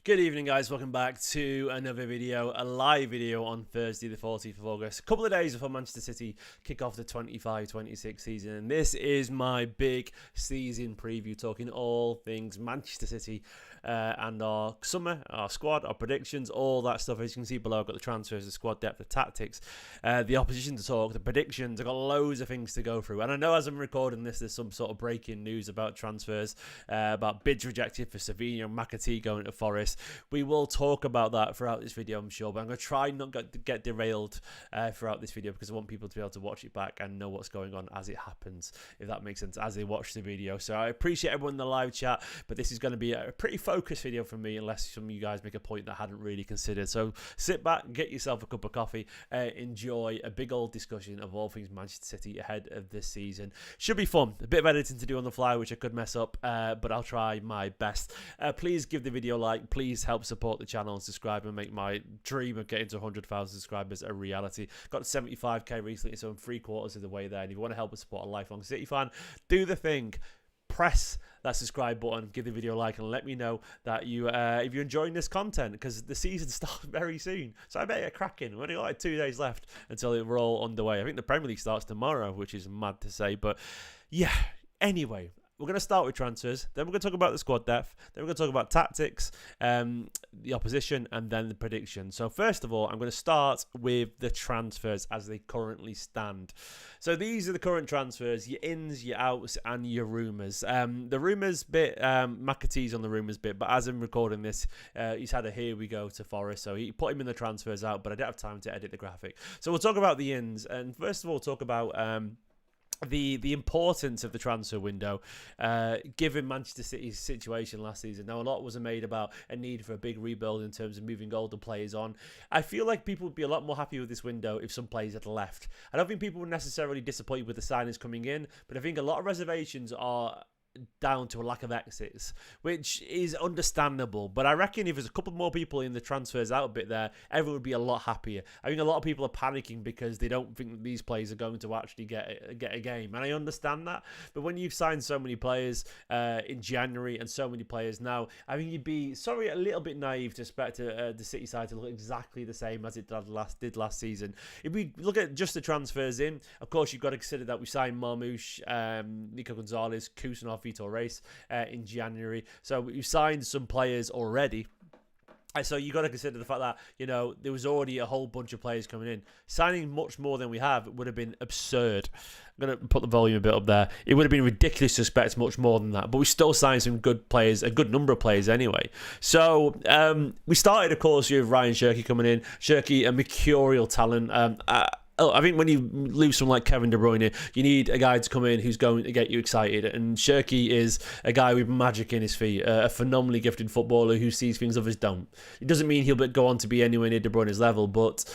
Good evening, guys. Welcome back to another video, a live video on Thursday, the 14th of August. A couple of days before Manchester City kick off the 25-26 season. And this is my big season preview, talking all things Manchester City and our summer, our squad, our predictions, all that stuff. As you can see below, I've got the transfers, the squad depth, the tactics, the opposition to talk, the predictions. I've got loads of things to go through. And I know as I'm recording this, there's some sort of breaking news about transfers, about bids rejected for Savinho and McAtee going to Forest. We will talk about that throughout this video, I'm sure, but I'm going to try not to get derailed throughout this video because I want people to be able to watch it back and know what's going on as it happens, if that makes sense, as they watch the video. So I appreciate everyone in the live chat, but this is going to be a pretty focused video for me unless some of you guys make a point that I hadn't really considered. So sit back, get yourself a cup of coffee, enjoy a big old discussion of all things Manchester City ahead of this season. Should be fun. A bit of editing to do on the fly, which I could mess up, but I'll try my best. Please give the video a like. Please help support the channel and subscribe and make my dream of getting to 100,000 subscribers a reality. Got to 75k recently, so I'm 3/4 of the way there. And if you want to help us support a lifelong City fan, do the thing. Press that subscribe button, give the video a like, and let me know that you, if you're enjoying this content, because the season starts very soon. So I better get cracking. We've only got like 2 days left until we're all underway. I think the Premier League starts tomorrow, which is mad to say, but yeah. Anyway, we're going to start with transfers, then we're going to talk about the squad depth, then we're going to talk about tactics, the opposition, and then the prediction. So first of all, I'm going to start with the transfers as they currently stand. So these are the current transfers, your ins, your outs, and your rumours. The rumours bit, McAtee's on the rumours bit, but as I'm recording this, he's had a here we go to Forest, so he put him in the transfers out, but I didn't have time to edit the graphic. So we'll talk about the ins, and first of all, talk about the importance of the transfer window, given Manchester City's situation last season. Now, a lot was made about a need for a big rebuild in terms of moving older players on. I feel like people would be a lot more happy with this window if some players had left. I don't think people were necessarily disappointed with the signings coming in, but I think a lot of reservations are down to a lack of exits, which is understandable. But I reckon if there's a couple more people in the transfers out bit there, everyone would be a lot happier. I think a lot of people are panicking because they don't think that these players are going to actually get a game, and I understand that. But when you've signed so many players in January and so many players now, I think you'd be a little bit naive to expect the City side to look exactly the same as it did last season. If we look at just the transfers in, of course you've got to consider that we signed Marmoush, Nico Gonzalez, Kusanov, Vitor Reis in January. So you signed some players already. So you got to consider the fact that, you know, there was already a whole bunch of players coming in. Signing much more than we have would have been absurd. I'm going to put the volume a bit up there. It would have been ridiculous to expect much more than that. But we still signed some good players, a good number of players anyway. So we started, of course, with Ryan Cherki coming in. Cherki, a mercurial talent. I think when you lose someone like Kevin De Bruyne, you need a guy to come in who's going to get you excited. And Cherki is a guy with magic in his feet, a phenomenally gifted footballer who sees things others don't. It doesn't mean he'll go on to be anywhere near De Bruyne's level, but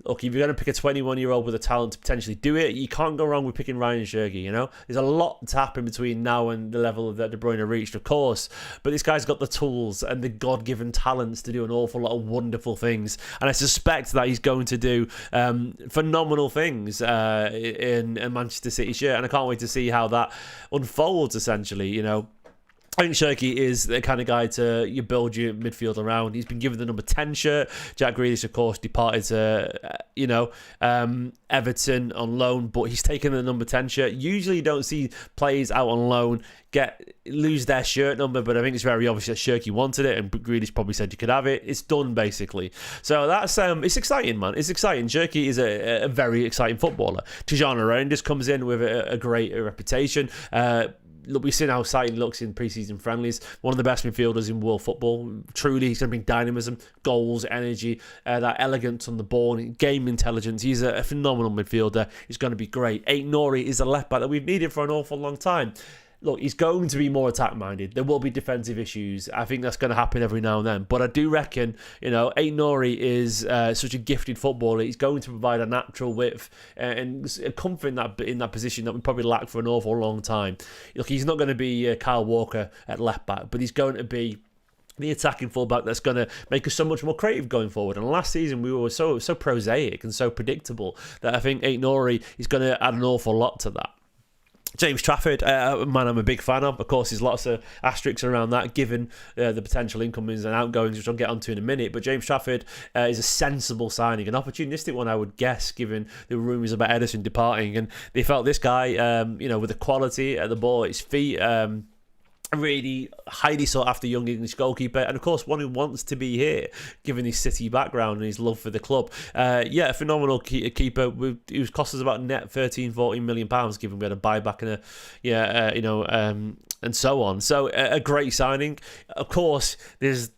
look, if you're going to pick a 21-year-old with a talent to potentially do it, you can't go wrong with picking Ryan Cherki, you know? There's a lot to happen between now and the level that De Bruyne reached, of course, but this guy's got the tools and the God-given talents to do an awful lot of wonderful things, and I suspect that he's going to do phenomenal things in a Manchester City shirt, and I can't wait to see how that unfolds, essentially, you know. I think Cherki is the kind of guy you build your midfield around. He's been given the number 10 shirt. Jack Grealish, of course, departed to, Everton on loan, but he's taken the number 10 shirt. Usually you don't see players out on loan lose their shirt number, but I think it's very obvious that Cherki wanted it, and Grealish probably said you could have it. It's done, basically. So that's it's exciting, man. It's exciting. Cherki is a very exciting footballer. Tijana Reinders comes in with a great reputation. Look, we've seen how exciting he looks in pre-season friendlies. One of the best midfielders in world football. Truly, he's going to bring dynamism, goals, energy, that elegance on the ball, game intelligence. He's a phenomenal midfielder. He's going to be great. Aït-Nouri is a left back that we've needed for an awful long time. Look, he's going to be more attack-minded. There will be defensive issues. I think that's going to happen every now and then. But I do reckon, Aït-Nouri is such a gifted footballer. He's going to provide a natural width and comfort in that position that we probably lacked for an awful long time. Look, he's not going to be Kyle Walker at left-back, but he's going to be the attacking fullback that's going to make us so much more creative going forward. And last season we were so prosaic and so predictable that I think Aït-Nouri is going to add an awful lot to that. James Trafford, a man I'm a big fan of. Of course, there's lots of asterisks around that, given the potential incomings and outgoings, which I'll get onto in a minute. But James Trafford is a sensible signing, an opportunistic one, I would guess, given the rumours about Ederson departing. And they felt this guy, with the quality at the ball at his feet, a really highly sought after young English goalkeeper, and of course one who wants to be here given his City background and his love for the club. A phenomenal keeper who's cost us about net 13-14 million pounds, given we had a buyback and and so on. So a great signing. Of course, there's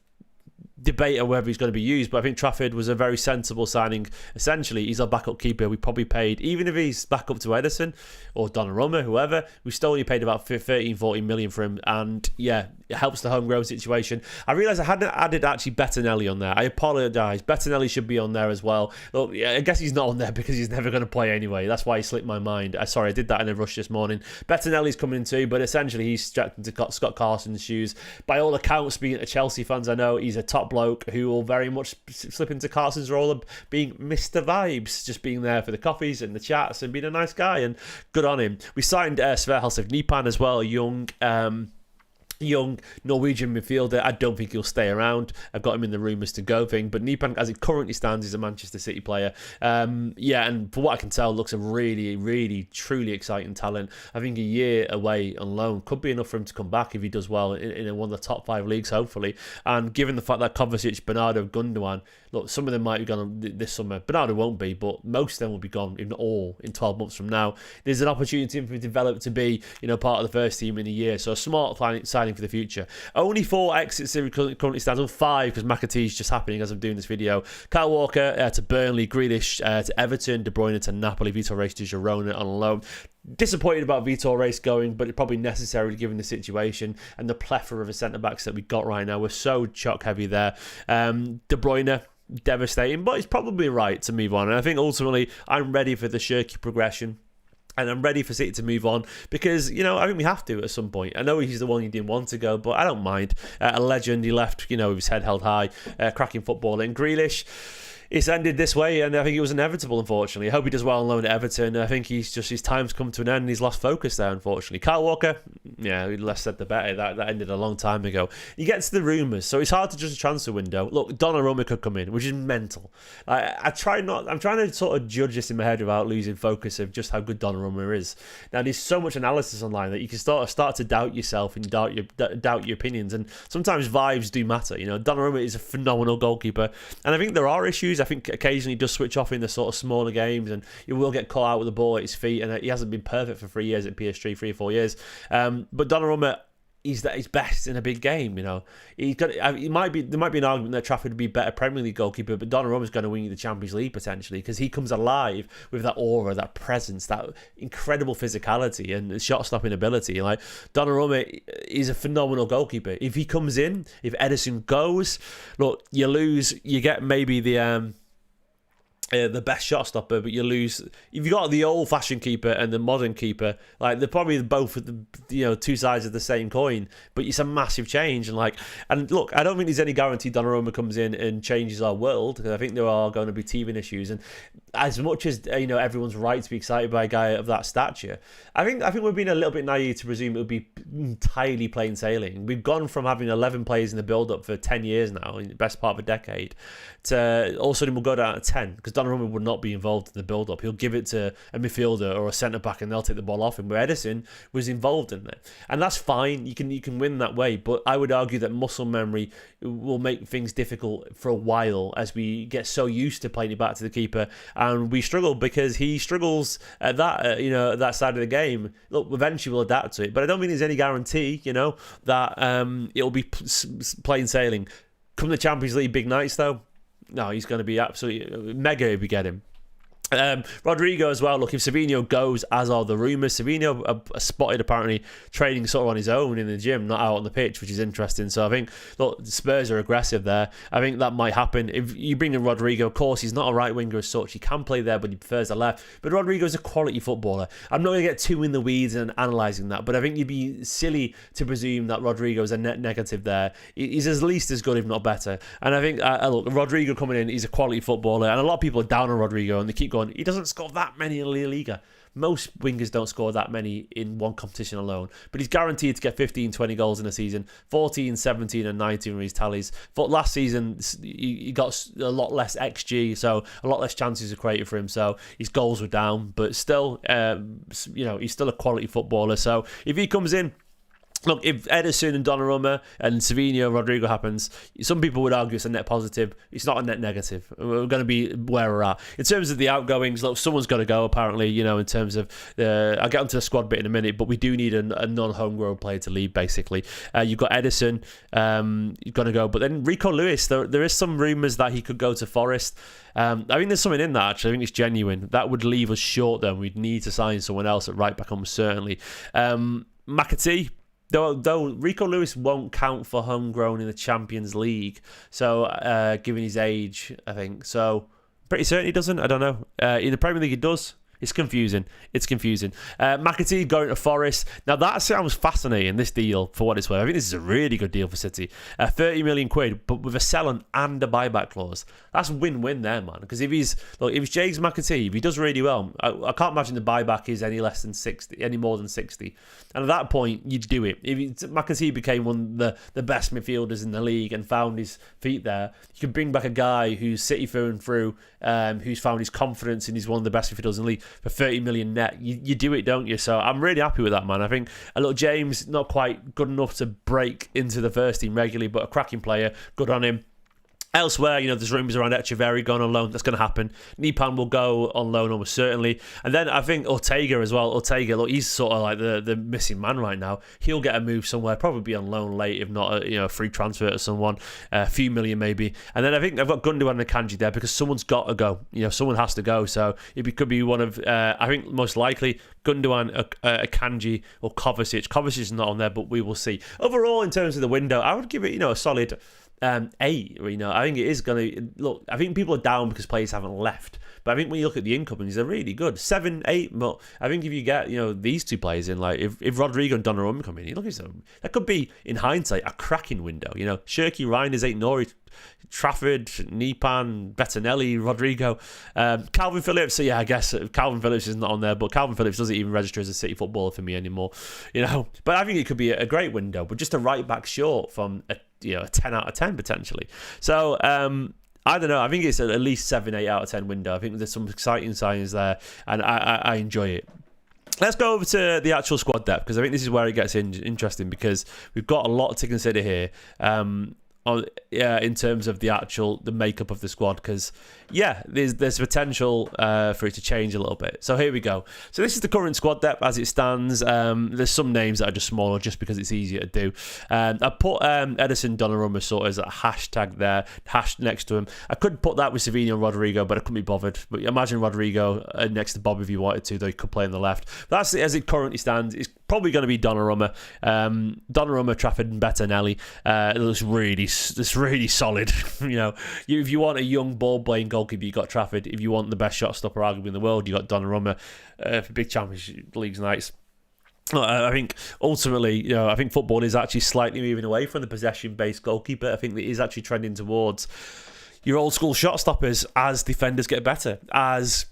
debate on whether he's going to be used, but I think Trafford was a very sensible signing. Essentially, he's our backup keeper. We probably paid, even if he's back up to Ederson or Donnarumma, whoever, we still only paid about 13-14 million for him, and yeah, it helps the homegrown situation. I realised I hadn't added actually Bettinelli on there. I apologise. Bettinelli should be on there as well. Look, yeah, I guess he's not on there because he's never going to play anyway. That's why he slipped my mind. Sorry, I did that in a rush this morning. Bettinelli's coming in too, but essentially he's strapped into Scott Carson's shoes. By all accounts, being a Chelsea fans, I know he's a top bloke who will very much slip into Carson's role of being Mr. Vibes, just being there for the coffees and the chats and being a nice guy, and good on him. We signed Sverre Nipan as well, a young Norwegian midfielder. I don't think he'll stay around. I've got him in the rumours to go thing, but Nipan, as it currently stands, is a Manchester City player. And for what I can tell, looks a really, really, truly exciting talent. I think a year away on loan could be enough for him to come back if he does well in one of the top 5 leagues, hopefully. And given the fact that Kovacic, Bernardo, Gundogan, look, some of them might be gone this summer. Bernardo won't be, but most of them will be gone in 12 months from now. There's an opportunity for him to develop to be, part of the first team in a year. So a smart signing for the future. Only 4 exits currently stands on 5 because McAtee's just happening as I'm doing this video. Kyle Walker to Burnley, Grealish to Everton, De Bruyne to Napoli, Vitor Reis to Girona on loan. Disappointed about Vitor Reis going, but it's probably necessary given the situation and the plethora of centre-backs that we've got right now. We're so chock-heavy there. De Bruyne, devastating, but it's probably right to move on. And I think ultimately I'm ready for the Shirky progression. And I'm ready for City to move on because, I think we have to at some point. I know he's the one you didn't want to go, but I don't mind. A legend, he left, with his head held high, cracking footballing. Grealish, it's ended this way, and I think it was inevitable, unfortunately. I hope he does well on loan at Everton. I think his time's come to an end, and he's lost focus there, unfortunately. Kyle Walker, less said the better. That ended a long time ago. You get to the rumours, so it's hard to judge a transfer window. Look, Donnarumma could come in, which is mental. I'm trying to sort of judge this in my head without losing focus of just how good Donnarumma is. Now, there's so much analysis online that you can start to doubt yourself and doubt your opinions, and sometimes vibes do matter. Donnarumma is a phenomenal goalkeeper, and I think there are issues. I think occasionally he does switch off in the sort of smaller games, and he will get caught out with the ball at his feet, and he hasn't been perfect for 3 years at PSG, 3 or 4 years. But Donnarumma, he's at his best in a big game. There might be an argument that Trafford would be a better Premier League goalkeeper, but Donnarumma's going to win you the Champions League potentially because he comes alive with that aura, that presence, that incredible physicality and shot stopping ability. Like, Donnarumma is a phenomenal goalkeeper. If he comes in, if Ederson goes, look, you lose. You get maybe the best shot stopper, but you lose. If you got the old-fashioned keeper and the modern keeper, like, they're probably both two sides of the same coin, but it's a massive change. And look, I don't think there's any guarantee Donnarumma comes in and changes our world, because I think there are going to be teething issues. And as much as everyone's right to be excited by a guy of that stature, I think we're being a little bit naive to presume it would be entirely plain sailing. We've gone from having 11 players in the build-up for 10 years now, in the best part of a decade, to all of a sudden we'll go down to 10 because Donnarumma would not be involved in the build-up. He'll give it to a midfielder or a centre-back and they'll take the ball off him, where Ederson was involved in it. And that's fine. You can win that way, but I would argue that muscle memory will make things difficult for a while as we get so used to playing it back to the keeper, and we struggle because he struggles at that side of the game. Look, eventually we'll adapt to it, but I don't think there's any guarantee, that it'll be plain sailing. Come the Champions League big nights, though, no, he's going to be absolutely mega if we get him. Rodrigo as well. Look, if Savinho goes, as are the rumours, Savinho spotted apparently training sort of on his own in the gym, not out on the pitch, which is interesting. So I think, look, Spurs are aggressive there. I think that might happen. If you bring in Rodrigo, of course, he's not a right winger as such. He can play there, but he prefers the left. But Rodrigo's a quality footballer. I'm not going to get too in the weeds and analysing that, but I think you'd be silly to presume that Rodrigo's a net negative there. He's at least as good, if not better. And I think, look, Rodrigo coming in, he's a quality footballer, and a lot of people are down on Rodrigo, and they keep going, he doesn't score that many in La Liga. Most wingers don't score that many in one competition alone, but he's guaranteed to get 15, 20 goals in a season, 14, 17 and 19 were his tallies. For last season, he got a lot less XG, so a lot less chances were created for him, so his goals were down, but still, he's still a quality footballer. So if he comes in, look, if Ederson and Donnarumma and Savinho, Rodrigo happens, some people would argue it's a net positive. It's not a net negative. We're going to be where we're at. In terms of the outgoings, look, someone's got to go, apparently, in terms of I'll get onto the squad bit in a minute, but we do need a non-homegrown player to lead, basically. You've got Ederson, you've got to go. But then Rico Lewis, there is some rumours that he could go to Forest. I think there's something in that, actually. I think it's genuine. That would leave us short, then. We'd need to sign someone else at right back, almost certainly. McAtee. Though Rico Lewis won't count for homegrown in the Champions League, so given his age, I think. So pretty certain he doesn't. I don't know. In the Premier League, he does. It's confusing. McAtee going to Forest. Now, that sounds fascinating, this deal, for what it's worth. I think this is a really good deal for City. 30 million quid, but with a sell-on and a buyback clause. That's win-win there, man. Because if it's James McAtee, if he does really well, I can't imagine the buyback is any more than 60. And at that point, you'd do it. If McAtee became one of the best midfielders in the league and found his feet there, you can bring back a guy who's City through and through, who's found his confidence and he's one of the best midfielders in the league. For 30 million net, you do it, don't you? So I'm really happy with that, man. I think James, not quite good enough to break into the first team regularly, but a cracking player. Good on him. Elsewhere, there's rumours around Echeverri going on loan. That's going to happen. Nipan will go on loan almost certainly. And then I think Ortega as well. Ortega, look, he's sort of like the missing man right now. He'll get a move somewhere, probably be on loan late, if not a free transfer to someone, a few million maybe. And then I think I've got Gundogan and Akanji there because someone's got to go. Someone has to go. So it could be one of, I think most likely, Gundogan, Akanji or Kovacic. Kovacic is not on there, but we will see. Overall, in terms of the window, I would give it, a solid 8. I think it is going to look. I think people are down because players haven't left, but I think when you look at the incomings, they're really good. 7, 8. But I think if you get these two players in, like if Rodrigo and Donnarumma come in, look at them. That could be in hindsight a cracking window. Shirky, Reinders, Aït-Nouri, Trafford, Nipan, Bettinelli, Rodrigo, Calvin Phillips. So yeah, I guess Calvin Phillips is not on there, but Calvin Phillips doesn't even register as a City footballer for me anymore. But I think it could be a great window, but just a right back short from a 10 out of 10 potentially. So I don't know. I think it's at least 7, 8 out of 10 window. I think there's some exciting signs there, and I enjoy it. Let's go over to the actual squad depth, because I think this is where it gets interesting, because we've got a lot to consider here. In terms of the makeup of the squad, because there's potential for it to change a little bit. So here we go. So this is the current squad depth as it stands. There's some names that are just smaller just because it's easier to do. I put Ederson, Donnarumma sort of as a hashtag there, hash next to him. I could put that with Savinho and Rodrigo, but I couldn't be bothered. But imagine Rodrigo next to Bob if you wanted to, though he could play on the left. That's as it currently stands. It's probably going to be Donnarumma. Donnarumma, Trafford and Bettinelli. It looks really solid. If you want a young ball-playing goalkeeper, you got Trafford. If you want the best shot stopper arguably in the world, you got Donnarumma for big Championship Leagues nights. I think ultimately, I think football is actually slightly moving away from the possession-based goalkeeper. I think it is actually trending towards your old-school shot stoppers as defenders get better, as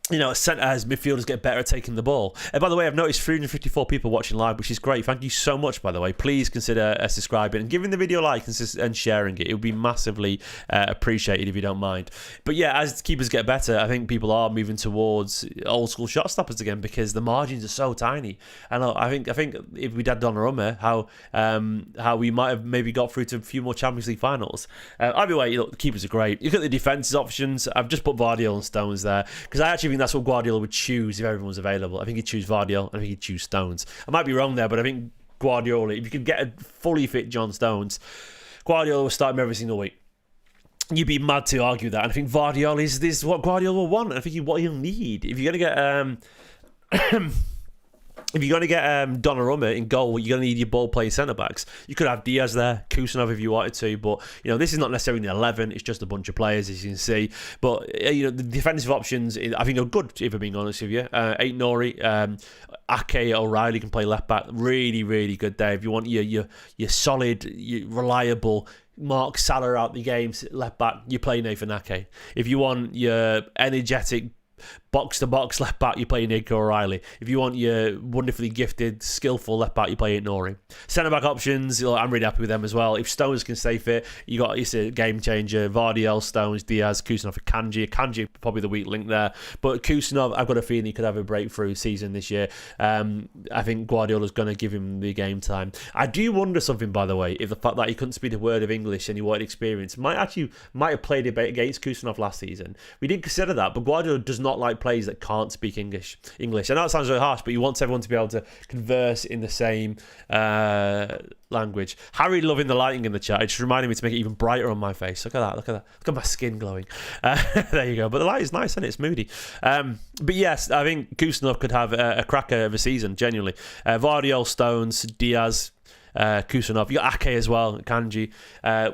as midfielders get better at taking the ball. And by the way, I've noticed 354 people watching live, which is great. Thank you so much, by the way. Please consider subscribing and giving the video a like and sharing it. It would be massively appreciated if you don't mind. But yeah, as keepers get better, I think people are moving towards old school shot stoppers again because the margins are so tiny. And I think if we'd had Donnarumma, how we might have maybe got through to a few more Champions League finals. Either way, the keepers are great. You look at the defences options. I've just put Vardiol and Stones there because I actually think that's what Guardiola would choose if everyone was available. I think he'd choose Vardiol. I think he'd choose Stones. I might be wrong there, but I think Guardiola, if you could get a fully fit John Stones, Guardiola would start him every single week. You'd be mad to argue that. And I think Vardiol is what Guardiola will want. And I think what he'll need. If you're going to get Donnarumma in goal, you're going to need your ball-playing centre-backs. You could have Diaz there, Kusanov if you wanted to, but this is not necessarily an 11. It's just a bunch of players, as you can see. But the defensive options, I think, are good. If I'm being honest with you, Aït-Nouri, Ake, O'Reilly can play left back. Really, really good there. If you want your solid, your reliable Mark Salah out the games left back, you play Nathan Ake. If you want your energetic box-to-box left back, you play Nico O'Reilly. If you want your wonderfully gifted, skillful left back, you play Nouri. Centre-back options, I'm really happy with them as well. If Stones can stay fit, it's a game changer. Vardiel, Stones, Diaz, Kusanov, Kanji. Kanji probably the weak link there. But Kusanov, I've got a feeling he could have a breakthrough season this year. I think Guardiola's going to give him the game time. I do wonder something, by the way, if the fact that he couldn't speak a word of English and he wanted experience might have played a bit against Kusanov last season. We didn't consider that, but Guardiola does not like players that can't speak English. I know it sounds very harsh, but he wants everyone to be able to converse in the same language. Harry loving the lighting in the chat. It just reminded me to make it even brighter on my face. Look at that. Look at my skin glowing. There you go. But the light is nice, and it's moody. But yes, I think Kusanov could have a cracker of a season, genuinely. Vardiol, Stones, Diaz, Kusanov. You got Ake as well, Kanji.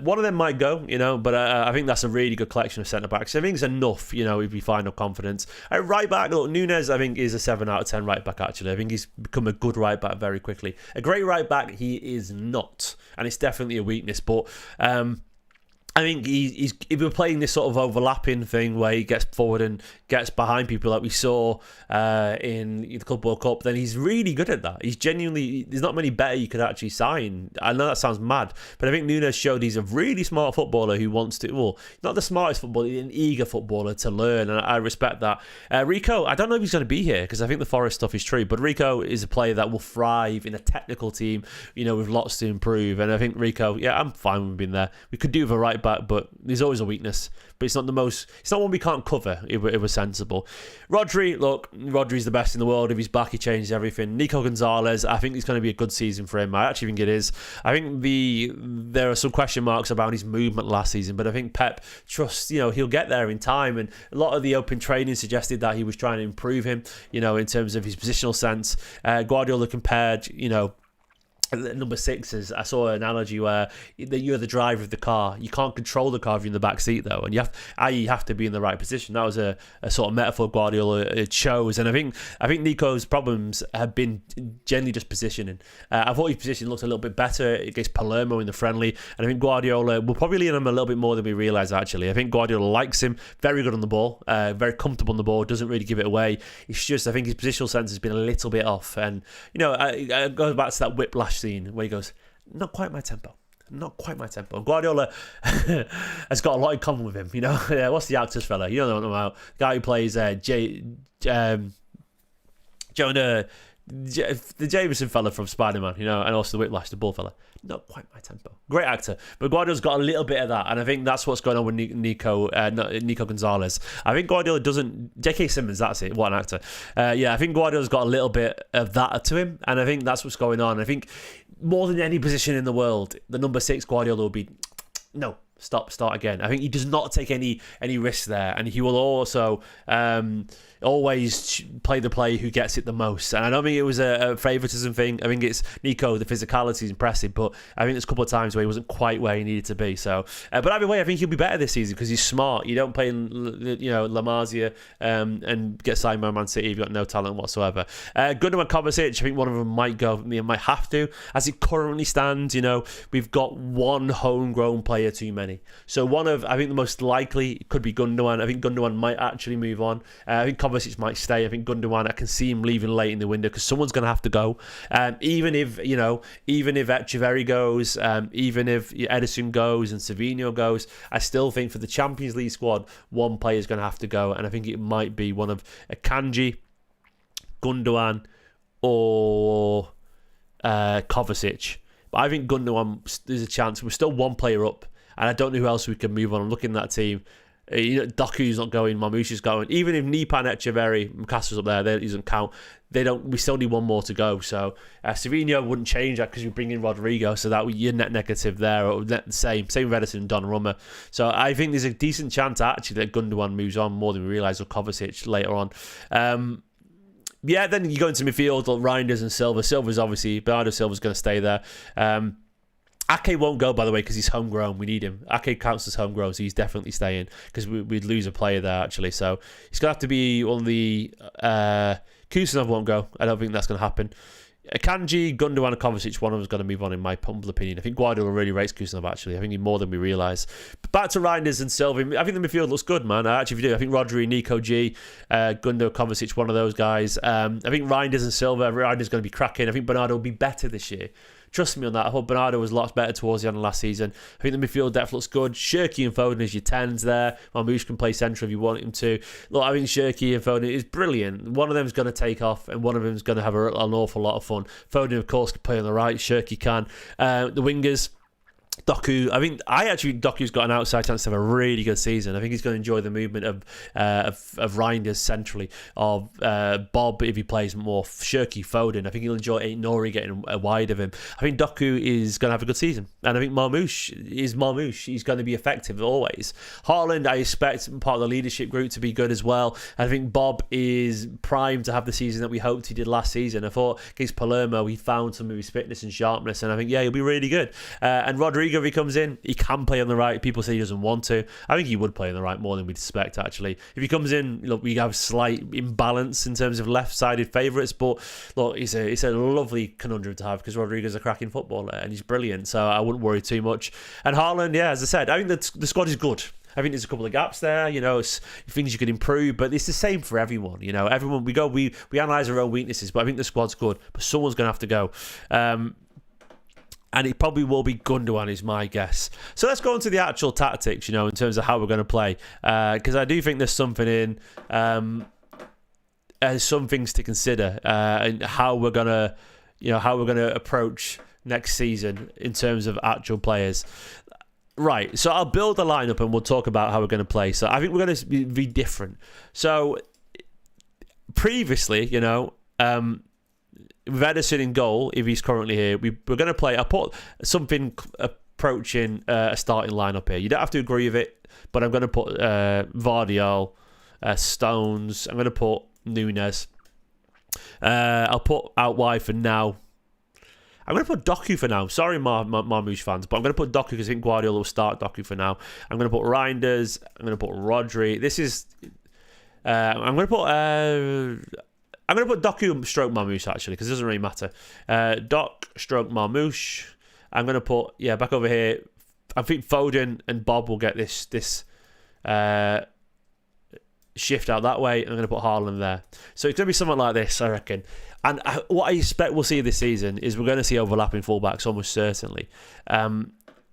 One of them might go, but I think that's a really good collection of centre backs. I think it's enough, if you find no confidence. Right back, look, Nunez, I think, is a 7 out of 10 right back, actually. I think he's become a good right back very quickly. A great right back, he is not. And it's definitely a weakness, but I think if we're playing this sort of overlapping thing where he gets forward and gets behind people like we saw in the Club World Cup, then he's really good at that. He's genuinely, there's not many better you could actually sign. I know that sounds mad, but I think Nunez showed he's a really smart footballer who wants to, not the smartest footballer, he's an eager footballer to learn, and I respect that. Rico, I don't know if he's going to be here because I think the Forest stuff is true, but Rico is a player that will thrive in a technical team, with lots to improve, and I think Rico, I'm fine with him being there. We could do with a right back, but there's always a weakness. But it's not one we can't cover if we're sensible. Rodri's the best in the world. If he's back, he changes everything. Nico Gonzalez, I think it's going to be a good season for him. I actually think it is. I think there are some question marks about his movement last season, but I think Pep trusts, he'll get there in time. And a lot of the open training suggested that he was trying to improve him, in terms of his positional sense. Guardiola compared, number 6 is, I saw an analogy where you're the driver of the car. You can't control the car if you're in the back seat though, and you have to be in the right position. That was a sort of metaphor Guardiola chose, and I think Nico's problems have been generally just positioning. I thought his position looked a little bit better against Palermo in the friendly, and I think Guardiola will probably lean on him a little bit more than we realise actually. I think Guardiola likes him, very good on the ball, very comfortable on the ball, doesn't really give it away. It's just I think his positional sense has been a little bit off, and it goes back to that whiplash scene where he goes, not quite my tempo. Guardiola has got a lot in common with him. What's the actor's fella? You know what I'm about. The guy who plays Jonah, the Jameson fella from Spider-Man, and also the Whiplash, the bull fella. Not quite my tempo. Great actor, but Guardiola's got a little bit of that, and I think that's what's going on with Nico Gonzalez. I think Guardiola doesn't. J.K. Simmons, that's it. What an actor. I think Guardiola's got a little bit of that to him, and I think that's what's going on. I think more than any position in the world, the number 6 Guardiola will be no. Start again. I think he does not take any risks there, and he will also always play the player who gets it the most. And I don't think it was a favouritism thing. I think it's Nico, the physicality is impressive, but I think there's a couple of times where he wasn't quite where he needed to be. So, but either way, I think he'll be better this season because he's smart. You don't play in, La Masia and get signed by Man City if you've got no talent whatsoever. Gundogan, Kovacic, I think one of them might go. Might have to. As it currently stands, we've got one homegrown player too many. So I think the most likely could be Gundogan. I think Gundogan might actually move on. I think Kovacic might stay. I think Gundogan, I can see him leaving late in the window because someone's going to have to go. Even if Echeverri goes, even if Ederson goes and Savinho goes, I still think for the Champions League squad, one player is going to have to go, and I think it might be one of Kanji, Gundogan, or Kovacic. But I think Gundogan, there's a chance. We're still one player up. And I don't know who else we can move on. I'm looking at that team. Doku's not going. Mamouche's going. Even if Nipan, Echeverri, Makassar's up there, he doesn't count. We still need one more to go. So Savinho wouldn't change that because you bring in Rodrigo. So that you're net negative there. Or same with Ederson and Donnarumma. So I think there's a decent chance actually that Gundogan moves on more than we realise, or Kovacic later on. Then you go into midfield, Reinders and Silva. Silva's obviously, Bernardo Silva's going to stay there. Ake won't go, by the way, because he's homegrown. We need him. Ake counts as homegrown, so he's definitely staying because we'd lose a player there, actually. So he's going to have to be on the... Kusanov won't go. I don't think that's going to happen. Akanji, Gundogan, and Kovacic, one of them is going to move on, in my humble opinion. I think Guardiola really rates Kusanov, actually. I think he's more than we realise. But back to Reinders and Silva. I think the midfield looks good, man. I actually do. I think Rodri, Nico G, Gundo, Kovacic, one of those guys. I think Reinders and Silva, Reinders going to be cracking. I think Bernardo will be better this year. Trust me on that. I hope Bernardo was lots better towards the end of last season. I think the midfield depth looks good. Shirky and Foden as your 10s there. Marmoush can play central if you want him to. Look, I think Shirky and Foden is brilliant. One of them is going to take off and one of them is going to have an awful lot of fun. Foden, of course, can play on the right. Shirky can. The wingers, Doku, I actually think Doku's got an outside chance to have a really good season. I think he's going to enjoy the movement of Reinders centrally, of Bob if he plays more, Shirky, Foden. I think he'll enjoy Nori getting wide of him. I think Doku is going to have a good season, and I think Marmoush is Marmoush. He's going to be effective always. Haaland, I expect part of the leadership group to be good as well. I think Bob is primed to have the season that we hoped he did last season. I thought against Palermo he found some of his fitness and sharpness, and I think he'll be really good. And Rodrigo, if he comes in, he can play on the right. People say he doesn't want to. I think he would play on the right more than we'd expect, actually. If he comes in, look, we have slight imbalance in terms of left-sided favourites, but look, it's a lovely conundrum to have because Rodrigo's a cracking footballer and he's brilliant, so I wouldn't worry too much. And Haaland, as I said, I think the squad is good. I think there's a couple of gaps there, things you could improve, but it's the same for everyone. Everyone, we analyse our own weaknesses, but I think the squad's good, but someone's going to have to go. And it probably will be Gundogan, is my guess. So let's go into the actual tactics, in terms of how we're going to play. Because I do think there's something in, some things to consider, and how we're going to approach next season in terms of actual players. Right, so I'll build a lineup and we'll talk about how we're going to play. So I think we're going to be different. So previously, with Ederson in goal, if he's currently here, we're going to play. I'll put something approaching a starting lineup here. You don't have to agree with it, but I'm going to put Vardiol, Stones. I'm going to put Nunes. I'll put out wide for now. I'm going to put Doku for now. Sorry, Marmoush fans, but I'm going to put Doku because I think Guardiola will start Doku for now. I'm going to put Reinders. I'm going to put Rodri. This is. I'm going to put Doku stroke Marmoush, actually, because it doesn't really matter. Doc stroke Marmoush. I'm going to put, back over here. I think Foden and Bob will get this shift out that way. And I'm going to put Haaland there. So it's going to be something like this, I reckon. And what I expect we'll see this season is we're going to see overlapping fullbacks, almost certainly. And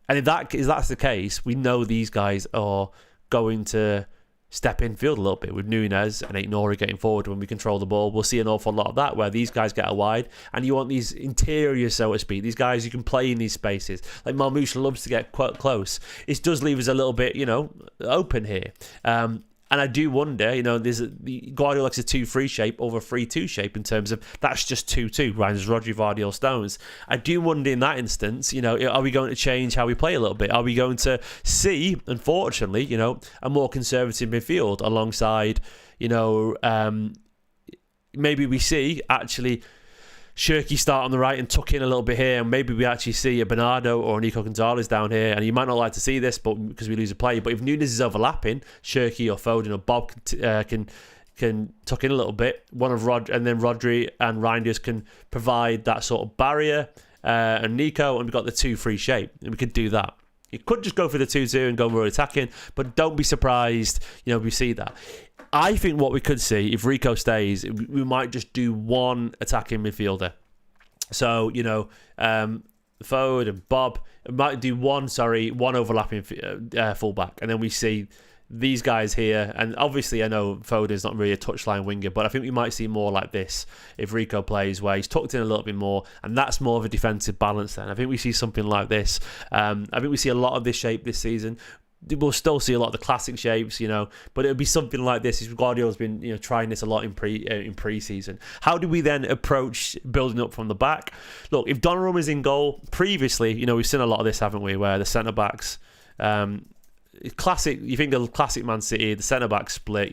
if that's the case, we know these guys are going to step in field a little bit with Nunes and Nori getting forward when we control the ball. We'll see an awful lot of that where these guys get out wide and you want these interiors, so to speak, these guys who can play in these spaces. Like Marmoush loves to get quite close. It does leave us a little bit, open here. And I do wonder, Guardiola likes a 2-3 shape over a 3-2 shape in terms of that's just 2-2, Reinders, Rodri, Vardiol, Stones. I do wonder in that instance, are we going to change how we play a little bit? Are we going to see, unfortunately, a more conservative midfield alongside, maybe we see actually Shirky start on the right and tuck in a little bit here, and maybe we actually see a Bernardo or a Nico Gonzalez down here. And you might not like to see this, but because we lose a player. But if Nunes is overlapping, Shirky or Foden or Bob can tuck in a little bit. And then Rodri and Reinders can provide that sort of barrier, and Nico, and we've got the 2-3 shape, and we could do that. You could just go for the 2-2 and go more attacking, but don't be surprised, if we see that. I think what we could see, if Rico stays, we might just do one attacking midfielder. So, Foden and Bob might do one overlapping fullback. And then we see these guys here. And obviously, I know Foden's not really a touchline winger, but I think we might see more like this if Rico plays, where he's tucked in a little bit more. And that's more of a defensive balance then. I think we see something like this. I think we see a lot of this shape this season. We'll still see a lot of the classic shapes, but it'll be something like this. Guardiola's been, trying this a lot in pre-season. How do we then approach building up from the back? Look, if Donnarumma is in goal, previously, we've seen a lot of this, haven't we? Where the centre backs, classic. You think the classic Man City, the centre back split.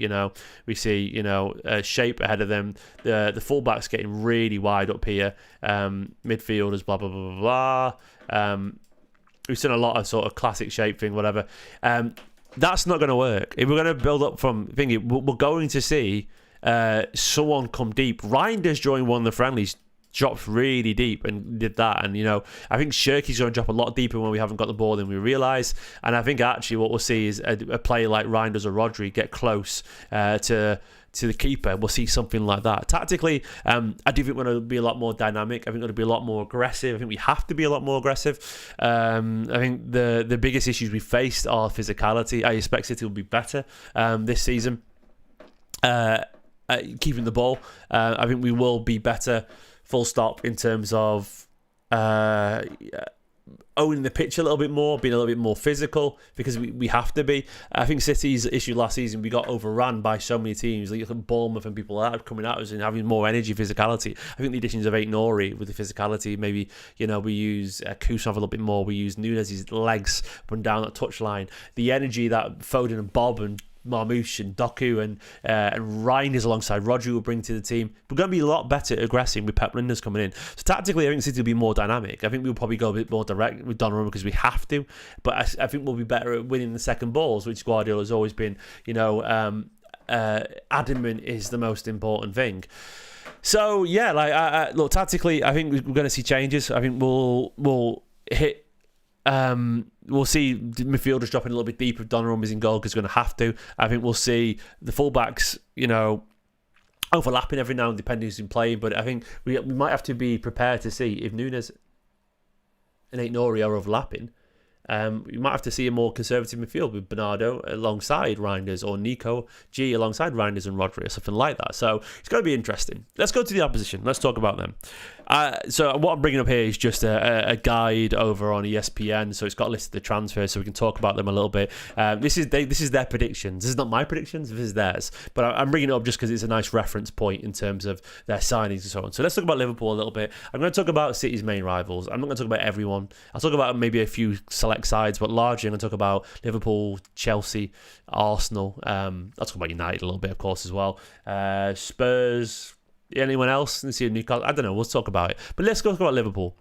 We see, a shape ahead of them. The full backs getting really wide up here. Midfielders, blah blah blah blah blah. We've seen a lot of sort of classic shape thing, whatever. That's not going to work. If we're going to build up from thingy, we're going to see someone come deep. Reinders during one of the friendlies dropped really deep and did that. And, I think Shirky's going to drop a lot deeper when we haven't got the ball than we realise. And I think actually what we'll see is a player like Reinders or Rodri get close to the keeper. We'll see something like that. Tactically, I do think we're going to be a lot more dynamic. I think we're going to be a lot more aggressive. I think we have to be a lot more aggressive. I think the biggest issues we faced are physicality. I expect City will be better this season. Keeping the ball. I think we will be better, full stop, in terms of owning the pitch a little bit more, being a little bit more physical, because we have to be. I think City's issue last season, we got overrun by so many teams, like Bournemouth and people like that coming at us and having more energy, physicality. I think the additions of Aït-Nouri with the physicality, maybe, we use Kusov a little bit more, we use Nunez's legs up and down that touchline. The energy that Foden and Bob and Marmoush and Doku and Reinders alongside Rodri will bring to the team. We're going to be a lot better at aggressing with Pep Lijnders coming in. So tactically, I think City will be more dynamic. I think we'll probably go a bit more direct with Donnarumma because we have to. But I think we'll be better at winning the second balls, which Guardiola has always been, adamant is the most important thing. So yeah, look, tactically, I think we're going to see changes. I think we'll hit. We'll see the midfielders dropping a little bit deeper. Donnarumma's in goal because he's going to have to. I think we'll see the fullbacks, overlapping every now and depending who's been playing. But I think we might have to be prepared to see if Nunez and Aït-Nouri are overlapping. We might have to see a more conservative midfield with Bernardo alongside Reinders, or Nico G alongside Reinders and Rodri, or something like that. So it's going to be interesting. Let's go to the opposition. Let's talk about them. So what I'm bringing up here is just a guide over on ESPN. So it's got listed the transfers, so we can talk about them a little bit. This is their predictions. This is not my predictions. This is theirs. But I'm bringing it up just because it's a nice reference point in terms of their signings and so on. So let's talk about Liverpool a little bit. I'm going to talk about City's main rivals. I'm not going to talk about everyone. I'll talk about maybe a few select sides, but largely I'm going to talk about Liverpool, Chelsea, Arsenal. I'll talk about United a little bit, of course, as well. Spurs. Anyone else? Let's see Newcastle. I don't know. We'll talk about it. But let's talk about Liverpool.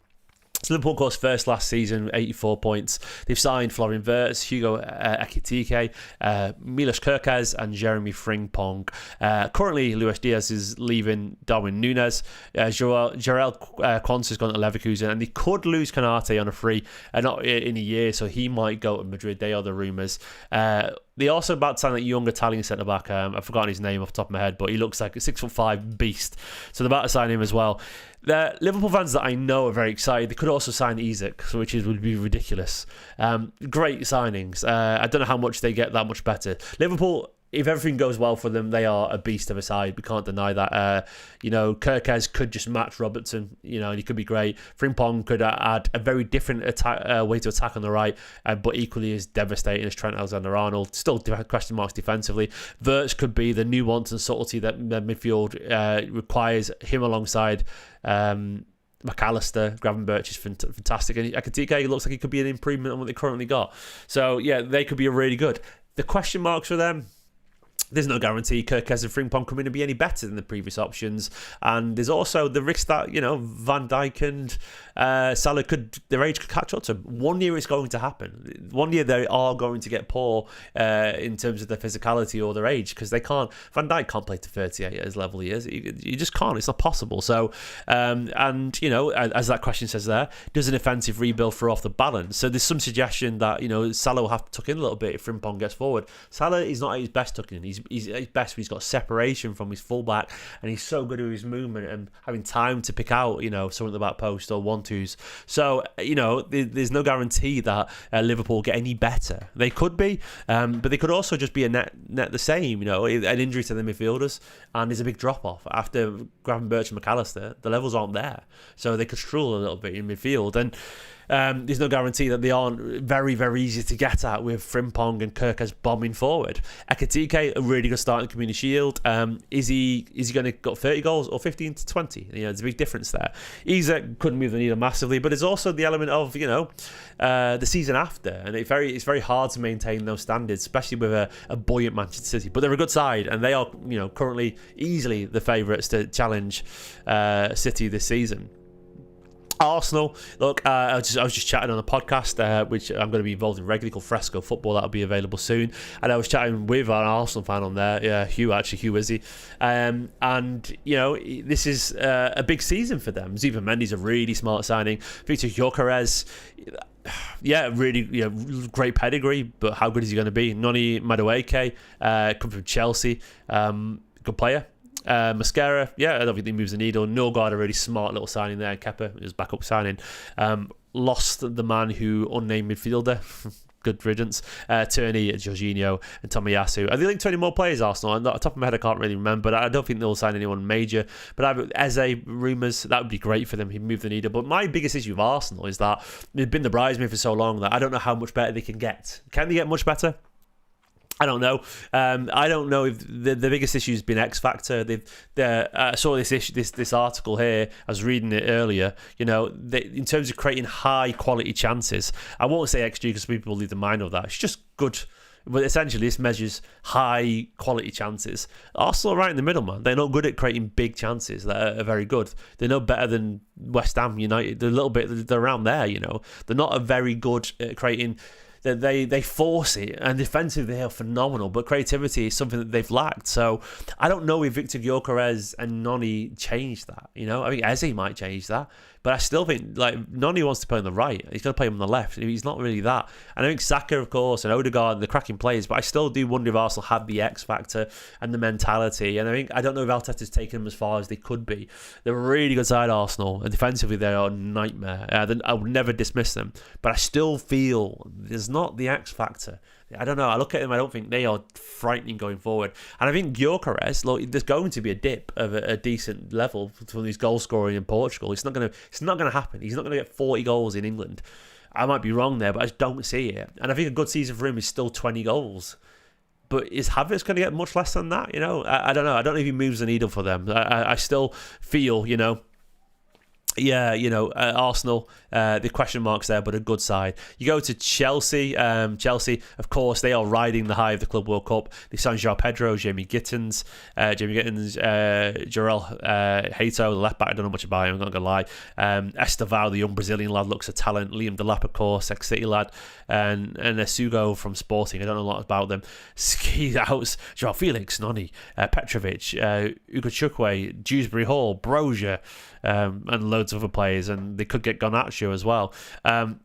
So Liverpool, of course, first last season, 84 points. They've signed Florian Wirtz, Hugo Ekitike, Milos Kerkez, and Jeremy Frimpong. Currently, Luis Diaz is leaving Darwin Núñez. Jarell Quansah has gone to Leverkusen, and they could lose Konate on a free, not in a year, so he might go to Madrid. They are the rumours. They're also about to sign that young Italian centre-back. I've forgotten his name off the top of my head, but he looks like a 6'5" beast. So they're about to sign him as well. The Liverpool fans that I know are very excited. They could also sign Isak, which would be ridiculous. Great signings. I don't know how much they get that much better. Liverpool, if everything goes well for them, they are a beast of a side. We can't deny that. Kerkez could just match Robertson, and he could be great. Frimpong could add a very different way to attack on the right, but equally as devastating as Trent Alexander-Arnold. Still question marks defensively. Wirtz could be the nuance and subtlety that the midfield requires, him alongside McAllister. Gravenberch is fantastic, and Ekitike looks like he could be an improvement on what they currently got. So yeah, they could be really good. The question marks for them, there's no guarantee Kerkez and Frimpong come in to be any better than the previous options. And there's also the risk that, Van Dijk and Salah their age could catch up to them. 1 year it's going to happen. 1 year they are going to get poor in terms of their physicality or their age, because they can't. Van Dijk can't play to 38 at his level he is. You just can't. It's not possible. So, as that question says there, does an offensive rebuild throw off the balance? So there's some suggestion that, Salah will have to tuck in a little bit if Frimpong gets forward. Salah is not at his best tucking in. He's at his best when he's got separation from his fullback, and he's so good with his movement and having time to pick out, someone at the back post or 1-2s. So, there's no guarantee that Liverpool get any better. They could be, but they could also just be a net the same. An injury to the midfielders, and there's a big drop off after Gravenberch and McAllister. The levels aren't there, so they could struggle a little bit in midfield. And there's no guarantee that they aren't very, very easy to get at with Frimpong and Kerkez bombing forward. Ekitike, a really good start in the Community Shield. Is he going to got 30 goals or 15 to 20? There's a big difference there. Isak couldn't move the needle massively, but there's also the element of the season after, and it's very hard to maintain those standards, especially with a buoyant Manchester City. But they're a good side, and they are currently easily the favourites to challenge City this season. Arsenal, look, I was just chatting on a podcast, which I'm going to be involved in regularly, called Fresco Football. That'll be available soon. And I was chatting with an Arsenal fan on there, Hugh Izzy. And, you know, this is a big season for them. Ziva Mendy's a really smart signing. Victor Gyökeres, really, great pedigree, but how good is he going to be? Noni Madueke, come from Chelsea, good player. Mascara, I don't think he moves the needle. Norgard, a really smart little signing there. Kepa, his backup signing. Lost the man who unnamed midfielder. Good riddance. Tierney, Jorginho, and Tomiyasu. Are they linked to any more players, Arsenal? On the top of my head, I can't really remember, but I don't think they'll sign anyone major. But Eze rumours, that would be great for them. He'd move the needle. But my biggest issue with Arsenal is that they've been the bridesmaid for so long that I don't know how much better they can get. Can they get much better? I don't know. I don't know if the biggest issue has been X Factor. I saw this article here. I was reading it earlier. You know, in terms of creating high quality chances, I won't say XG because people leave the mind of that. It's just good. But essentially, this measures high quality chances. Arsenal are right in the middle, man. They're not good at creating big chances that are very good. They're no better than West Ham United. They're a little bit. They're around there. You know, they're not a very good at creating. They force it, and defensively they are phenomenal, but creativity is something that they've lacked. So I don't know if Victor Gyökeres and Noni change that. You know, I mean, Eze might change that, but I still think Noni wants to play on the right. He's going to play him on the left. He's not really that. And I think Saka, of course, and Odegaard, the cracking players, but I still do wonder if Arsenal have the X factor and the mentality. And I don't know if Arteta's taken them as far as they could be. They're a really good side, Arsenal, and defensively they are a nightmare. I would never dismiss them, but I still feel there's not the X factor. I don't know. I look at them. I don't think they are frightening going forward. And I think Gyökeres, look, there's going to be a dip of a decent level from his goal scoring in Portugal. It's not going to happen. He's not going to get 40 goals in England. I might be wrong there, but I just don't see it. And I think a good season for him is still 20 goals. But is Havertz going to get much less than that? You know, I don't know. I don't know if he moves the needle for them. I still feel, you know. Yeah, you know, Arsenal, the question marks there, but a good side. You go to Chelsea. Chelsea, of course, they are riding the high of the Club World Cup. They signed João Pedro, Jamie Gittins, Jorel Hato, the left back. I don't know much about him, I'm not going to lie. Estevao, the young Brazilian lad, looks a talent. Liam Delap, of course, ex-City lad. And Esugo from Sporting. I don't know a lot about them. Ski outs, João Felix, Noni, Petrovic, Ugo Chukwe, Dewsbury Hall, Brozier, and loads of other players, and they could get Garnacho as well.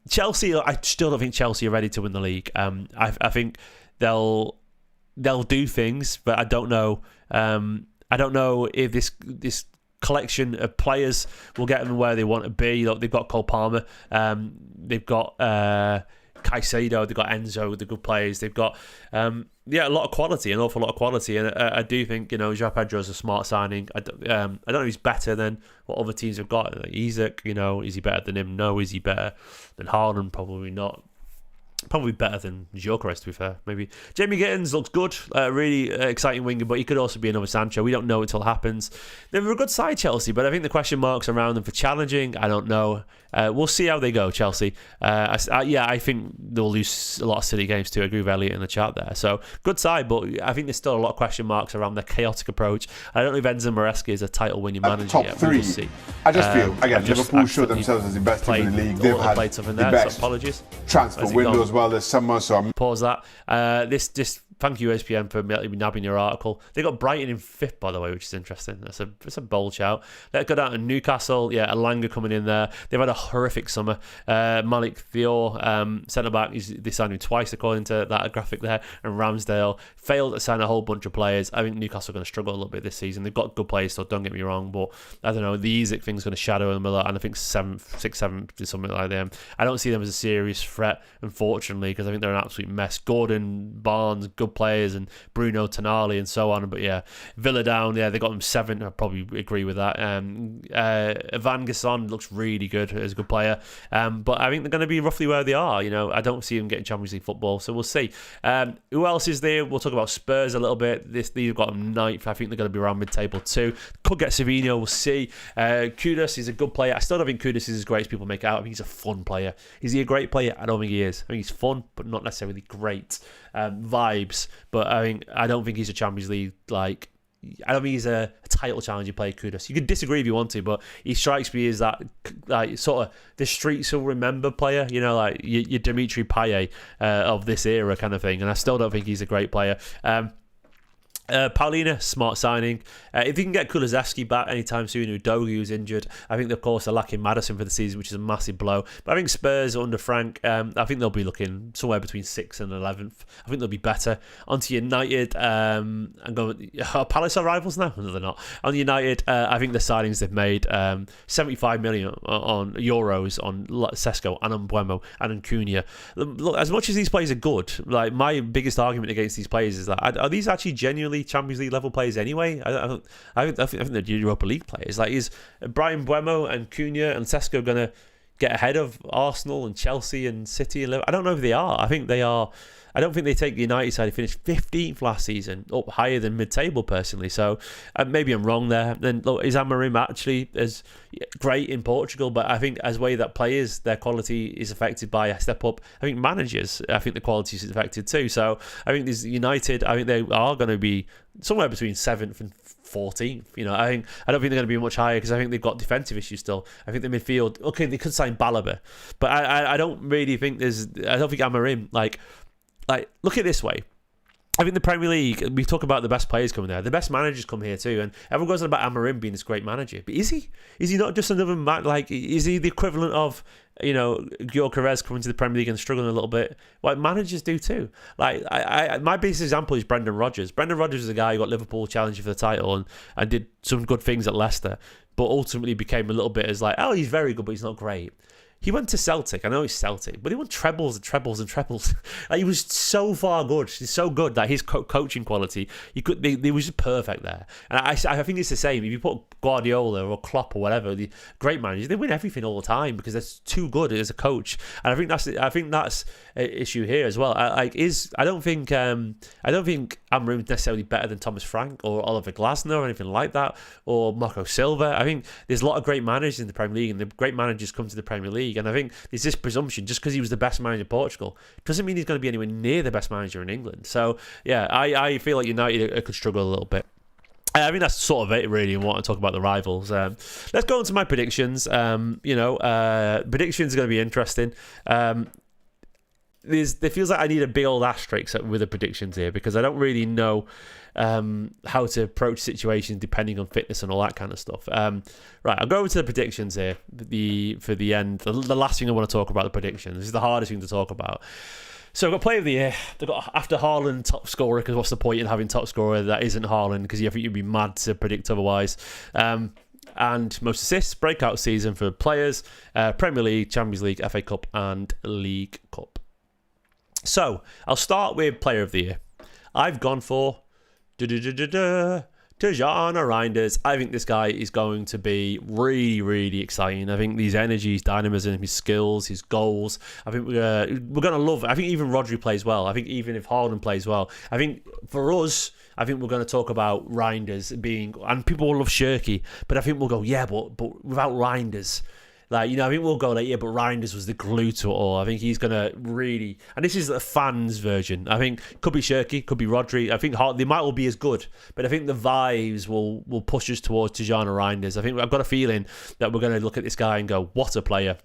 Chelsea, I still don't think Chelsea are ready to win the league. I think they'll do things, but I don't know. I don't know if this collection of players will get them where they want to be. Look, they've got Cole Palmer, they've got Caicedo, they've got Enzo, the good players. They've got a lot of quality, an awful lot of quality, and I do think, you know, João Pedro is a smart signing. I don't know if he's better than what other teams have got. Like Isak, you know, is he better than him? No. Is he better than Haaland? Probably not. Probably better than Gyökeres, to be fair. Maybe Jamie Gittins looks good, really exciting winger, but he could also be another Sancho. We don't know until it happens. They're a good side, Chelsea, but I think the question marks around them for challenging, I don't know. We'll see how they go, Chelsea. I think they'll lose a lot of silly games too. I agree with Elliot in the chat there. So good side, but I think there's still a lot of question marks around their chaotic approach. I don't know if Enzo Maresca is a title-winning manager top yet. three. We'll see. I just feel again, Liverpool showed themselves as the best team in the league. They've had the best apologies. transfer window as well this summer. So I'm pause that. This thank you, ESPN, for nabbing your article. They got Brighton in 5th, by the way, which is interesting. That's a bold shout. Let's go down to Newcastle. Yeah, Elanga coming in there. They've had a horrific summer. Malik Thiaw, centre-back, they signed him twice, according to that graphic there. And Ramsdale failed to sign a whole bunch of players. I think Newcastle are going to struggle a little bit this season. They've got good players, so don't get me wrong, but I don't know. The Isak thing's going to shadow them a lot, and I think 6th, 7th, something like them. I don't see them as a serious threat, unfortunately, because I think they're an absolute mess. Gordon, Barnes, good players, and Bruno Tonali and so on. But yeah, Villa down, yeah, they got them 7th. I probably agree with that. Van Gasson looks really good as a good player, but I think they're going to be roughly where they are. You know, I don't see them getting Champions League football, so we'll see. Who else is there? We'll talk about Spurs a little bit. They've got them 9th. I think they're going to be around mid-table too. Could get Savinho, we'll see. Kudus is a good player. I still don't think Kudus is as great as people make out. I think he's a fun player. Is he a great player? I don't think he is. I think he's fun, but not necessarily great vibes. But I don't think he's a Champions League I don't think he's a title challenging player, Kudus. You can disagree if you want to, but he strikes me as that, like, sort of the streets will remember player, you know, like your Dimitri Payet of this era kind of thing. And I still don't think he's a great player. Paulina, smart signing. If you can get Kulusevski back anytime soon, Udogie who's injured, I think of course they're lacking Maddison for the season, which is a massive blow. But I think Spurs under Frank, I think they'll be looking somewhere between 6th and 11th. I think they'll be better. Onto United, and going, Palace are rivals now? No, they're not. On United, I think the signings they've made, 75 million on euros on Sesko and Mbeumo and Acuna. Look, as much as these players are good, like my biggest argument against these players is that are these actually genuinely Champions League level players anyway? I think they're Europa League players. Like, is Brian Mbeumo and Cunha and Sesko going to get ahead of Arsenal and Chelsea and City and Liverpool? I don't know if they are. I think they are. I don't think they take the United side who finished 15th last season up higher than mid-table personally. So maybe I'm wrong there. Then look, is Amorim actually as great in Portugal? But I think as way that players, their quality is affected by a step up. I think managers, I think the quality is affected too. So I think this United, I think they are going to be somewhere between 7th and 14th. You know, I don't think they're going to be much higher because I think they've got defensive issues still. I think the midfield, okay, they could sign Balaba, but I don't really think I don't think Amorim, like, look at it this way. I think the Premier League, we talk about the best players coming there. The best managers come here too. And everyone goes on about Amorim being this great manager. But is he? Is he not just another man? Like, is he the equivalent of, you know, Gyökeres coming to the Premier League and struggling a little bit? Like, managers do too. Like, my biggest example is Brendan Rodgers. Brendan Rodgers is a guy who got Liverpool challenging for the title and did some good things at Leicester, but ultimately became a little bit as like, oh, he's very good, but he's not great. He went to Celtic. I know he's Celtic, but he won trebles and trebles and trebles. Like, he was so far good. He's so good that his coaching quality, he was just perfect there. And I think it's the same. If you put Guardiola or Klopp or whatever, the great managers, they win everything all the time because they're too good as a coach. And I think that's an issue here as well. I don't think Amorim's necessarily better than Thomas Frank or Oliver Glasner or anything like that, or Marco Silva. I think there's a lot of great managers in the Premier League, and the great managers come to the Premier League. And I think there's this presumption, just because he was the best manager in Portugal, doesn't mean he's going to be anywhere near the best manager in England. So, yeah, I feel like United could struggle a little bit. I mean, that's sort of it, really, and want to talk about the rivals. Let's go into my predictions. Predictions are going to be interesting. There feels like I need a big old asterisk with the predictions here because I don't really know how to approach situations depending on fitness and all that kind of stuff. Right, I'll go over to the predictions here for the end. The last thing I want to talk about, the predictions. This is the hardest thing to talk about. So I've got Player of the Year. They've got after Haaland top scorer, because what's the point in having top scorer that isn't Haaland? Because I think you'd be mad to predict otherwise. And most assists, breakout season for players, Premier League, Champions League, FA Cup, and League Cup. So I'll start with Player of the Year. I've gone for Tijjani Reinders. I think this guy is going to be really, really exciting. I think his energy, his dynamism, his skills, his goals, I think we're going to love it. I think even Rodri plays well. I think even if Haaland plays well, I think for us, I think we're going to talk about Reinders being, and people will love Shirky, but I think we'll go, yeah, but without Reinders. Like, you know, I think we'll go like, yeah, but Reinders was the glue to it all. I think he's going to really... And this is a fans version. I think could be Shirky, could be Rodri. I think they might all be as good. But I think the vibes will push us towards Tijjani Reinders. I think I've got a feeling that we're going to look at this guy and go, what a player.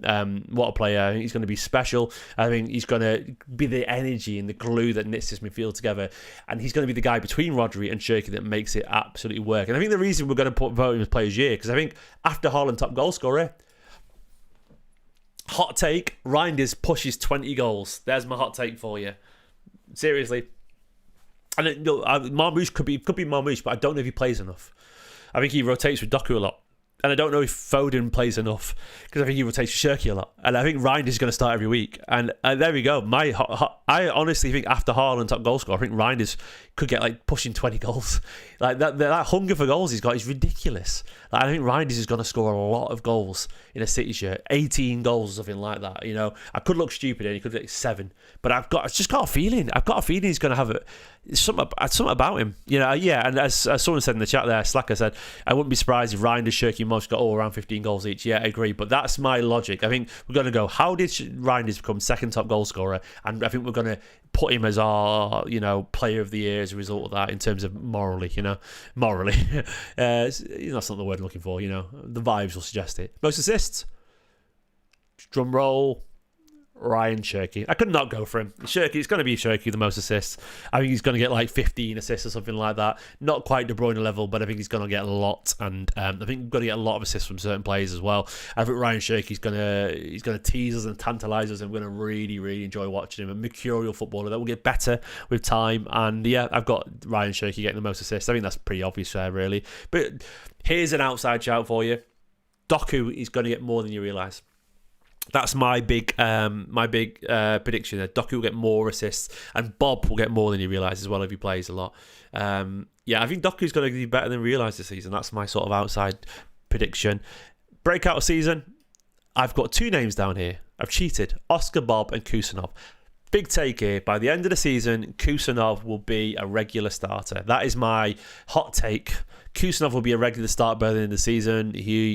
What a player. I think he's going to be special. I think he's going to be the energy and the glue that knits this midfield together. And he's going to be the guy between Rodri and Shirky that makes it absolutely work. And I think the reason we're going to vote him as Player of the Year, because I think after Haaland top goal scorer, hot take, Reinders pushes 20 goals. There's my hot take for you. Seriously. And Marmoush could be Marmoush, but I don't know if he plays enough. I think he rotates with Doku a lot. And I don't know if Foden plays enough, because I think he rotates with Shirky a lot. And I think Reinders is going to start every week. And there we go. I honestly think after Haaland top goal scorer, I think Reinders could get like pushing 20 goals. Like that hunger for goals he's got is ridiculous. Like, I think Reinders is going to score a lot of goals in a City shirt, 18 goals or something like that. You know, I could look stupid and he could get 7, but I've just got a feeling. I've got a feeling he's going to have something about him, yeah. And as someone said in the chat there, Slacker said, I wouldn't be surprised if Reinders, Shirky, Moss got all around 15 goals each. Yeah, I agree, but that's my logic. I think we're going to go, how did Reinders become second top goal scorer? And I think we're going to put him as our, player of the year as a result of that, in terms of morally. That's not the word I'm looking for. The vibes will suggest it. Most assists, drum roll, Ryan Shirky. I could not go for him. Shirky, it's going to be Shirky, the most assists. I think he's going to get like 15 assists or something like that. Not quite De Bruyne level, but I think he's going to get a lot. And I think we're going to get a lot of assists from certain players as well. I think Ryan Shirky's going to tease us and tantalise us, and we're going to really, really enjoy watching him. A mercurial footballer that will get better with time. And yeah, I've got Ryan Shirky getting the most assists. I think that's pretty obvious there, really. But here's an outside shout for you. Doku is going to get more than you realise. That's my big prediction there. Doku will get more assists, and Bob will get more than you realise as well if he plays a lot. I think Doku's going to do better than realise this season. That's my sort of outside prediction. Breakout season, I've got 2 names down here. I've cheated. Oscar Bob and Kusanov. Big take here. By the end of the season, Kusanov will be a regular starter. That is my hot take. Kusanov will be a regular starter by the end of the season.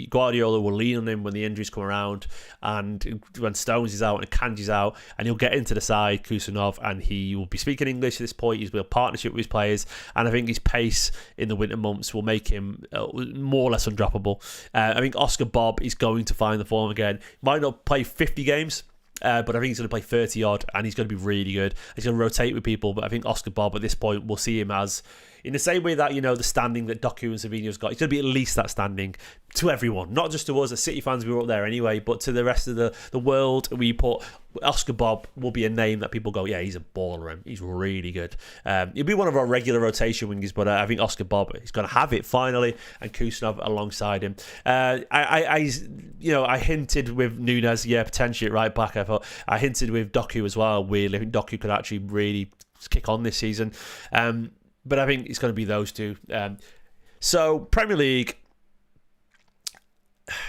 Guardiola will lean on him when the injuries come around, and when Stones is out and Kanji's out, and he'll get into the side, Kusanov, and he will be speaking English at this point. He's built partnership with his players, and I think his pace in the winter months will make him more or less undroppable. I think Oscar Bob is going to find the form again. Might not play 50 games, but I think he's going to play 30 odd, and he's going to be really good. He's going to rotate with people, but I think Oscar Bob at this point, we'll see him as, in the same way that, the standing that Doku and Savinho's got, he's going to be at least that standing to everyone, not just to us as City fans, we were up there anyway, but to the rest of the world. We put Oscar Bob will be a name that people go, yeah, he's a baller, he's really good. He'll be one of our regular rotation wingers, but I think Oscar Bob is going to have it finally, and Kusanov alongside him. I hinted with Nunes, yeah, potentially right back. I hinted with Doku as well. Weirdly, I think Doku could actually really kick on this season. But I think it's going to be those two. So, Premier League,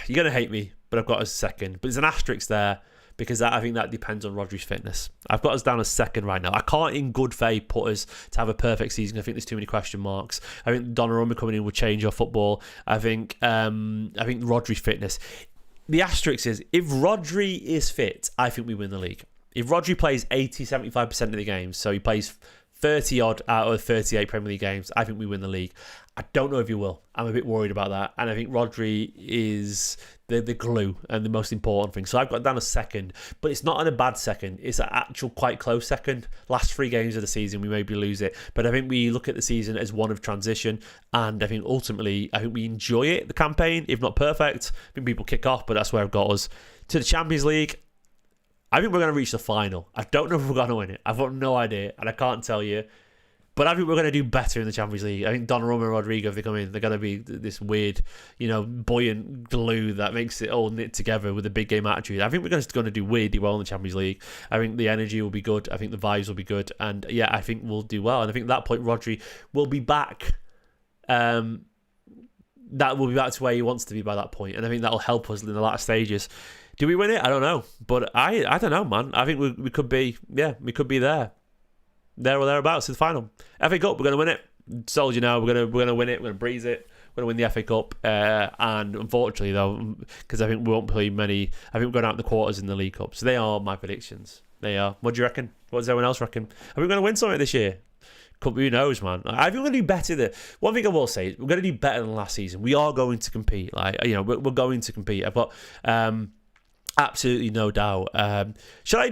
you're going to hate me, but I've got us second. But there's an asterisk there, because I think that depends on Rodri's fitness. I've got us down as second right now. I can't in good faith put us to have a perfect season. I think there's too many question marks. I think Donnarumma coming in will change our football. I think Rodri's fitness. The asterisk is, if Rodri is fit, I think we win the league. If Rodri plays 75% of the games, so he plays 30 odd out of 38 Premier League games, I think we win the league. I don't know if he will. I'm a bit worried about that. And I think Rodri is the glue and the most important thing. So I've got down a second, but it's not in a bad second. It's an actual quite close second. Last 3 games of the season, we maybe lose it. But I think we look at the season as one of transition. And I think ultimately, we enjoy it, the campaign, if not perfect. I think people kick off, but that's where I've got us. To the Champions League, I think we're going to reach the final. I don't know if we're going to win it. I've got no idea, and I can't tell you. But I think we're going to do better in the Champions League. I think Donnarumma and Rodrigo, if they come in, they're going to be this weird, buoyant glue that makes it all knit together with a big game attitude. I think we're just going to do weirdly well in the Champions League. I think the energy will be good. I think the vibes will be good. And yeah, I think we'll do well. And I think at that point, Rodri will be back. That will be back to where he wants to be by that point. And I think that will help us in the latter stages. Do we win it? I don't know. But I don't know, man. I think we could be there or thereabouts in the final. FA Cup, we're going to win it. Told you now, we're going to win it. We're going to breeze it. We're going to win the FA Cup. And unfortunately, though, because I think we won't play many, I think we're going out in the quarters in the League Cup. So they are my predictions. They are. What do you reckon? What does everyone else reckon? Are we going to win something this year? Who knows, man? I think we're going to do better. One thing I will say is we're going to do better than last season. We are going to compete. We're going to compete. I've got absolutely no doubt. Shall I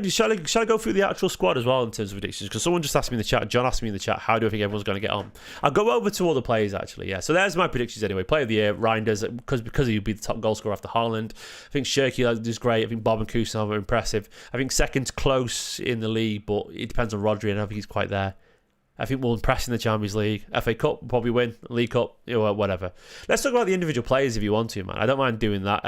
go through the actual squad as well in terms of predictions? Because someone just asked me in the chat. John asked me in the chat, how do I think everyone's going to get on? I'll go over to all the players actually. Yeah. So there's my predictions anyway. Player of the year, Reinders, because he'll be the top goal scorer after Haaland. I think Shirky is great. I think Bob and Kusanov are impressive. I think second's close in the league, but it depends on Rodri, and I don't think he's quite there. I think we'll impress in the Champions League. FA Cup, we'll probably win. League Cup, whatever. Let's talk about the individual players if you want to, man. I don't mind doing that.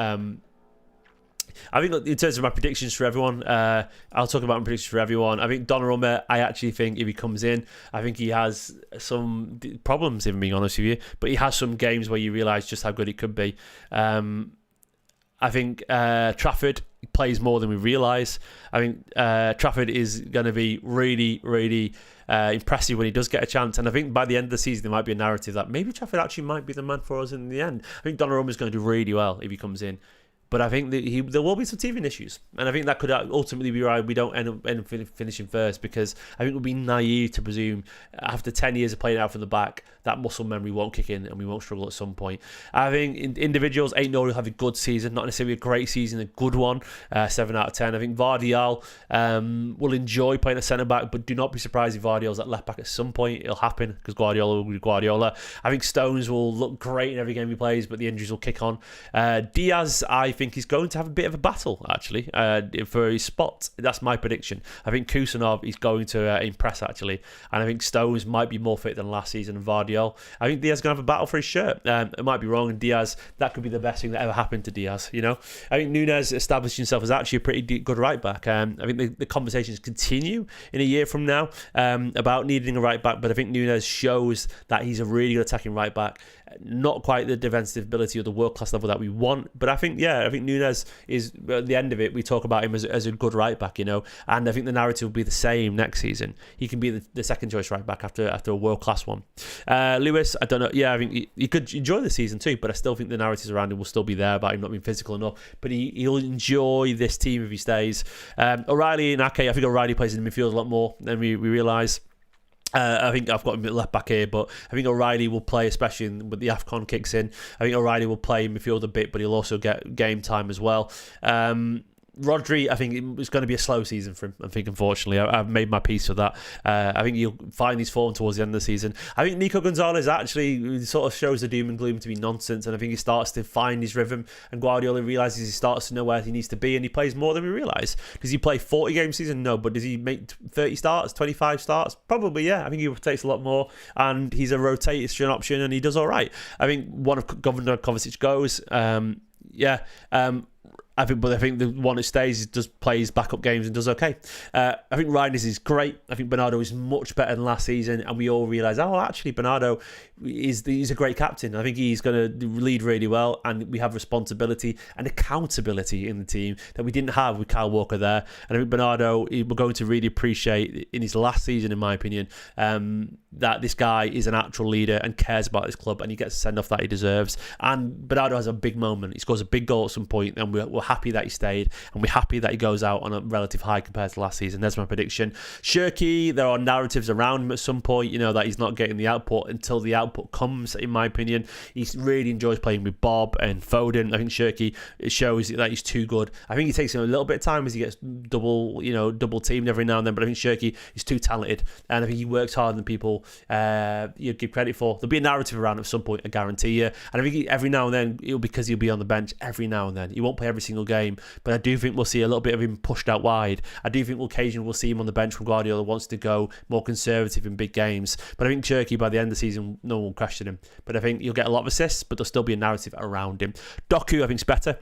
I think in terms of my predictions for everyone, I'll talk about my predictions for everyone. I think Donnarumma, I actually think if he comes in, I think he has some problems, if I'm being honest with you. But he has some games where you realise just how good he could be. I think Trafford plays more than we realise. I think Trafford is going to be really, really impressive when he does get a chance. And I think by the end of the season, there might be a narrative that maybe Trafford actually might be the man for us in the end. I think Donnarumma is going to do really well if he comes in. But I think that there will be some teething issues. And I think that could ultimately be why we don't end up finishing first, because I think it would be naive to presume after 10 years of playing out from the back, that muscle memory won't kick in and we won't struggle at some point. I think individuals, Aït-Nouri will have a good season, not necessarily a great season, a good one, 7 out of 10. I think Vardiol will enjoy playing at centre-back, but do not be surprised if Vardiol's at left-back at some point. It'll happen because Guardiola will be Guardiola. I think Stones will look great in every game he plays, but the injuries will kick on. Diaz, I think he's going to have a bit of a battle, actually, for his spot. That's my prediction. I think Kusanov is going to impress, actually. And I think Stones might be more fit than last season, and Vardiol. I think Diaz is going to have a battle for his shirt. It might be wrong, and Diaz, that could be the best thing that ever happened to Diaz, you know? I think Núñez established himself as actually a pretty good right-back. I think the conversations continue in a year from now about needing a right-back, but I think Núñez shows that he's a really good attacking right-back. Not quite the defensive ability or the world-class level that we want, but I think Núñez is, at the end of it, we talk about him as a good right-back, you know, and I think the narrative will be the same next season. He can be the second-choice right-back after a world-class one. Lewis, I don't know, I think he could enjoy the season too, but I still think the narratives around him will still be there about him not being physical enough, but he'll enjoy this team if he stays. O'Reilly and Ake, I think O'Reilly plays in the midfield a lot more than we realise. I think I've got him left back here, but I think O'Reilly will play, especially when the AFCON kicks in. I think O'Reilly will play in midfield a bit, but he'll also get game time as well. Rodri, I think it's going to be a slow season for him. I think, unfortunately, I've made my peace with that. I think he'll find his form towards the end of the season. I think Nico Gonzalez actually sort of shows the doom and gloom to be nonsense, and I think he starts to find his rhythm, and Guardiola realises he starts to know where he needs to be, and he plays more than we realise. Does he play 40 game season? No, but does he make 30 starts, 25 starts? Probably, yeah. I think he rotates a lot more, and he's a rotation option, and he does all right. I think one of Governor Kovacic goes. I think the one that stays plays backup games and does okay. I think Reinders is great. I think Bernardo is much better than last season, and we all realise, actually, Bernardo he's a great captain. I think he's going to lead really well, and we have responsibility and accountability in the team that we didn't have with Kyle Walker there. And I think Bernardo, we're going to really appreciate in his last season, in my opinion, that this guy is an actual leader and cares about his club, and he gets the send-off that he deserves. And Bernardo has a big moment. He scores a big goal at some point, and we're happy that he stayed, and we're happy that he goes out on a relative high compared to last season. There's my prediction. Shirky, there are narratives around him at some point, that he's not getting the output until the output comes, in my opinion. He really enjoys playing with Bob and Foden. I think Shirky, it shows that he's too good. I think he takes him a little bit of time as he gets double teamed every now and then, but I think Shirky is too talented, and I think he works harder than people give credit for. There'll be a narrative around him at some point, I guarantee you. And I think every now and then, because he'll be on the bench every now and then. He won't play every single game, but I do think we'll see a little bit of him pushed out wide. I do think occasionally we'll see him on the bench when Guardiola wants to go more conservative in big games. But I think Shirky, by the end of the season, no one will question him. But I think you'll get a lot of assists, but there'll still be a narrative around him. Doku, I think, is better.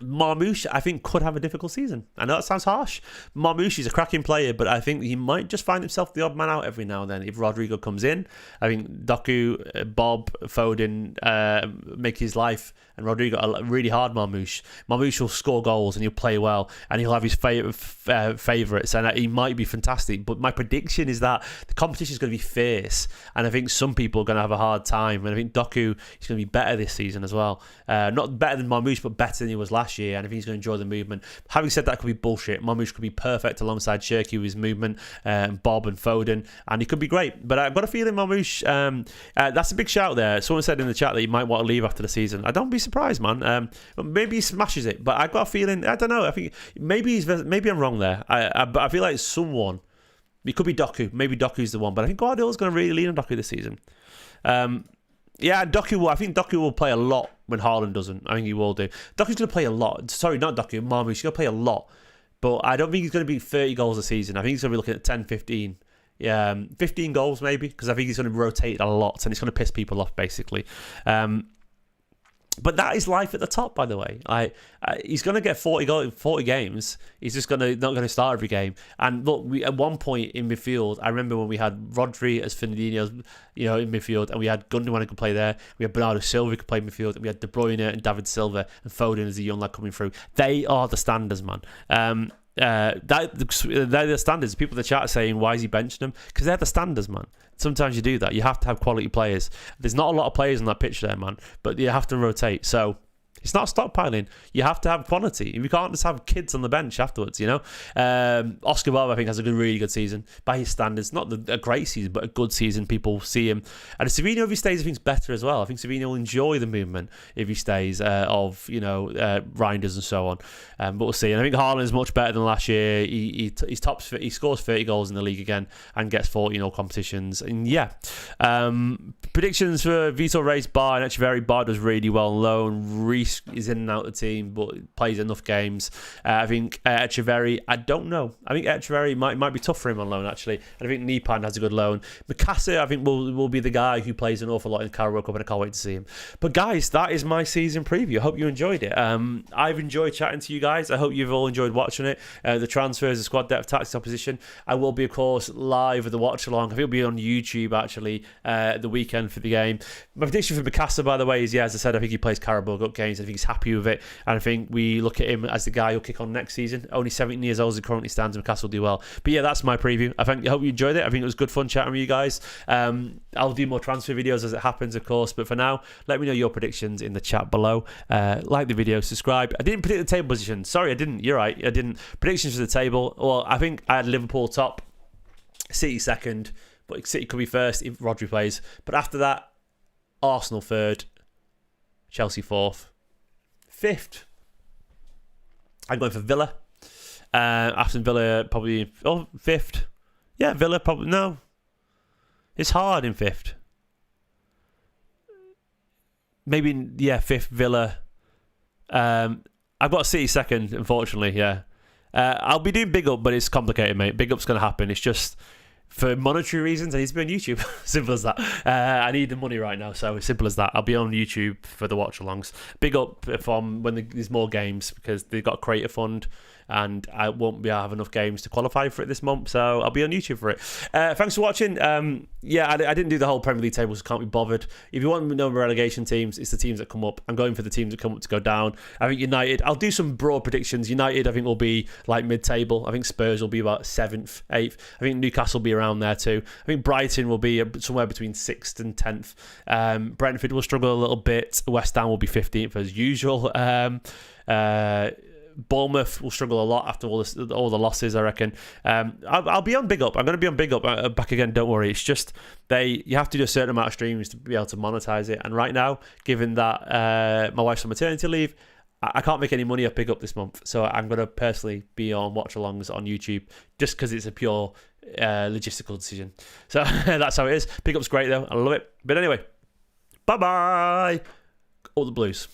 Marmoush, I think, could have a difficult season. I know that sounds harsh. Marmoush is a cracking player, but I think he might just find himself the odd man out every now and then if Rodrigo comes in. I think Doku, Bob, Foden make his life and Rodrigo really hard. Marmoush will score goals and he'll play well, and he'll have his favourites, and he might be fantastic. But my prediction is that the competition is going to be fierce, and I think some people are going to have a hard time. And I think Doku is going to be better this season as well. Not better than Marmoush, but better than he was last year, and I think he's going to enjoy the movement. Having said that, could be bullshit. Marmoush could be perfect alongside Shirky with his movement, Bob and Foden, and he could be great. But I've got a feeling Marmoush, that's a big shout there. Someone said in the chat that he might want to leave after the season. I don't be surprised, man. Maybe he smashes it, but I've got a feeling, I don't know, I think maybe I'm wrong there. But I feel like someone, it could be Doku. Maybe Doku's the one, but I think Guardiola's going to really lean on Doku this season. I think Doku will play a lot when Haaland doesn't. I think he will do. Doku's going to play a lot. Sorry, not Doku, Marmoush. He's going to play a lot. But I don't think he's going to be 30 goals a season. I think he's going to be looking at 10, 15. 15 goals maybe, because I think he's going to rotate a lot and it's going to piss people off, basically. But that is life at the top, by the way. He's going to get 40 games. He's just not going to start every game. And look, at one point in midfield, I remember when we had Rodri as Fernandinho, in midfield, and we had Gundogan who could play there. We had Bernardo Silva who could play midfield, and we had De Bruyne and David Silva and Foden as a young lad coming through. They are the standards, man. They're the standards. People in the chat are saying, why is he benching them? Because they're the standards, man. Sometimes you do that. You have to have quality players. There's not a lot of players on that pitch there, man, but you have to rotate. So it's not stockpiling. You have to have quality. You can't just have kids on the bench afterwards, Oscar Wilde, I think, has a really good season by his standards. Not a great season, but a good season. People see him. And Savinho, if he stays, I think, is better as well. I think Savinho will enjoy the movement if he stays, Reinders and so on. But we'll see. And I think Haaland is much better than last year. He scores 30 goals in the league again and gets 40 in all competitions. And predictions for Vitor Reis, Bar and Echeverri. Bar does really well on loan. Reis is in and out of the team, but plays enough games. I think Echeverri, I don't know. I think Echeverri might be tough for him on loan, actually. And I think Nipan has a good loan. Mikasa, I think, will be the guy who plays an awful lot in the Carabao Cup, and I can't wait to see him. But guys, that is my season preview. I hope you enjoyed it. I've enjoyed chatting to you guys. I hope you've all enjoyed watching it. The transfers, the squad depth, tactics, opposition. I will be, of course, live at the watch along. I think it'll be on YouTube, actually, the weekend for the game. My prediction for Mikasa, by the way, is, as I said, I think he plays Carabao Cup games. I think he's happy with it, and I think we look at him as the guy who'll kick on next season. Only 17 years old as he currently stands, and Mikasa will do well. But that's my preview. I hope you enjoyed it. I think it was good fun chatting with you guys. I'll do more transfer videos as it happens, of course, but for now, let me know your predictions in the chat below. Like the video, subscribe. I didn't predict the table position. Sorry, I didn't. You're right, I didn't. Predictions for the table. Well, I think I had Liverpool top, City second, but City could be first if Rodri plays. But after that, Arsenal third, Chelsea fourth, fifth, I'm going for Villa. Aston Villa probably fifth. Yeah, Villa probably no. It's hard in fifth. Maybe fifth Villa. I've got City second, unfortunately. I'll be doing big up, but it's complicated, mate. Big up's going to happen. It's just for monetary reasons. I need to be on YouTube. Simple as that. I need the money right now, so simple as that. I'll be on YouTube for the watch alongs. Big up from when there's more games, because they've got a creator fund, and I won't be have enough games to qualify for it this month, so I'll be on YouTube for it. Thanks for watching. I didn't do the whole Premier League tables, can't be bothered. If you want to know relegation teams, it's the teams that come up. I'm going for the teams that come up to go down. I think United, I'll do some broad predictions. United, I think, will be like mid-table. I think Spurs will be about 7th, 8th. I think Newcastle will be around there too. I think Brighton will be somewhere between 6th and 10th. Brentford will struggle a little bit. West Ham will be 15th as usual. Bournemouth will struggle a lot after all the losses, I reckon. I'll be on big up. I'm going to be on big up back again. Don't worry. It's just you have to do a certain amount of streams to be able to monetize it. And right now, given that my wife's on maternity leave, I can't make any money off big up this month. So I'm going to personally be on watch alongs on YouTube just because it's a pure logistical decision. So that's how it is. Big up's great though. I love it. But anyway, bye bye. All the Blues.